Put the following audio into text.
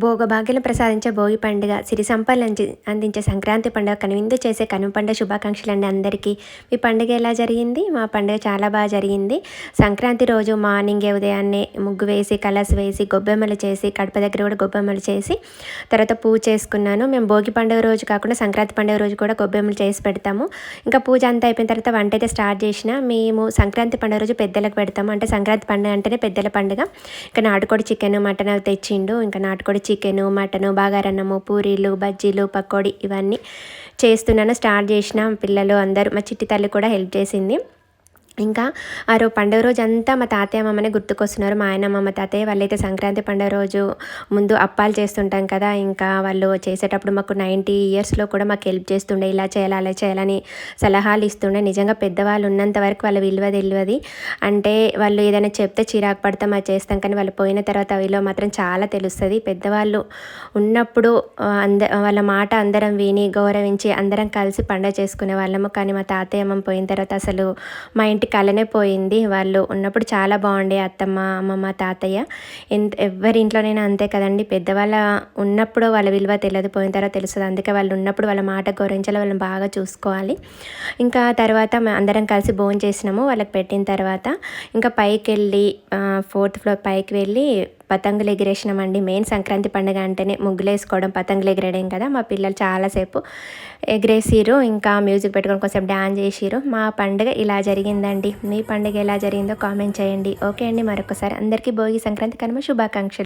భోగభాగ్యాలను ప్రసాదించే భోగి పండుగ, సిరి సంపదలను అందించే సంక్రాంతి పండుగ, కనువిందు చేసే కనుమ పండుగ శుభాకాంక్షలండి అందరికీ. మీ పండుగ ఎలా జరిగింది? మా పండుగ చాలా బాగా జరిగింది. సంక్రాంతి రోజు మార్నింగే ఉదయాన్నే ముగ్గు వేసి, కలర్స్ వేసి, గొబ్బెమ్మలు చేసి, కడప దగ్గర కూడా గొబ్బెమ్మలు చేసి, తర్వాత పూజ చేసుకున్నాను. మేము భోగి పండుగ రోజు కాకుండా సంక్రాంతి పండుగ రోజు కూడా గొబ్బెమ్మలు చేసి పెడతాము. ఇంకా పూజ అంతా అయిపోయిన తర్వాత వంట అయితే స్టార్ట్ చేసిన. మేము సంక్రాంతి పండుగ రోజు పెద్దలకు పెడతాము. అంటే సంక్రాంతి పండుగ అంటేనే పెద్దల పండుగ. ఇంకా నాటుకోడి చికెన్, మటన్ అవి తెచ్చిండు. ఇంకా నాటుకోడి చికెను, మటను, బాగారన్నము, పూరీలు, బజ్జీలు, పకోడీ ఇవన్నీ చేస్తున్నాను. స్టార్ట్ చేసిన. పిల్లలు అందరూ, మా చిట్టి తల్లి కూడా హెల్ప్ చేసింది. ఇంకా పండుగ రోజు అంతా మా తాతయ్య అమ్మమ్మనే గుర్తుకొస్తున్నారు. మా ఆయనమ్మ, మా తాతయ్య వాళ్ళైతే సంక్రాంతి పండుగ రోజు ముందు అప్పాలు చేస్తుంటాం కదా, ఇంకా వాళ్ళు చేసేటప్పుడు మాకు 90 ఇయర్స్లో కూడా మాకు హెల్ప్ చేస్తుండే. ఇలా చేయాలి, అలా చేయాలని సలహాలు ఇస్తుండే. నిజంగా పెద్దవాళ్ళు ఉన్నంత వరకు వాళ్ళ విలువ తెలియదు. అంటే వాళ్ళు ఏదైనా చెప్తే చిరాకు పడతాం, అది చేస్తాం, కానీ వాళ్ళు పోయిన తర్వాత విలువ మాత్రం చాలా తెలుస్తుంది. పెద్దవాళ్ళు ఉన్నప్పుడు వాళ్ళ మాట అందరం విని గౌరవించి అందరం కలిసి పండుగ చేసుకునే వాళ్ళము. కానీ మా తాతయ్య అమ్మమ్మ పోయిన తర్వాత అసలు మా ఇంటి కళనే పోయింది. వాళ్ళు ఉన్నప్పుడు చాలా బాగుండే. అత్తమ్మ, అమ్మమ్మ, తాతయ్య ఎవరి ఇంట్లోనైనా అంతే కదండి. పెద్దవాళ్ళ ఉన్నప్పుడు వాళ్ళ విలువ తెలియదు, పోయిన తర్వాత తెలుస్తుంది. అందుకే వాళ్ళు ఉన్నప్పుడు వాళ్ళ మాట గౌరవించాలి, వాళ్ళని బాగా చూసుకోవాలి. ఇంకా తర్వాత అందరం కలిసి భోజనం చేసినాము. వాళ్ళకి పెట్టిన తర్వాత ఇంకా పైకి వెళ్ళి 4th ఫ్లోర్ పైకి వెళ్ళి పతంగులు ఎగిరేసినామండి. మెయిన్ సంక్రాంతి పండుగ అంటేనే ముగ్గులు వేసుకోవడం, పతంగులు ఎగిరేయడం కదా. మా పిల్లలు చాలాసేపు ఎగిరేసిరు. ఇంకా మ్యూజిక్ పెట్టుకొని కొంచెం డ్యాన్స్ చేసిరు. మా పండుగ ఇలా జరిగిందండి. మీ పండుగ ఎలా జరిగిందో కామెంట్ చేయండి. ఓకే అండి, మరొకసారి అందరికీ భోగి, సంక్రాంతి, కనుమ శుభాకాంక్షలు.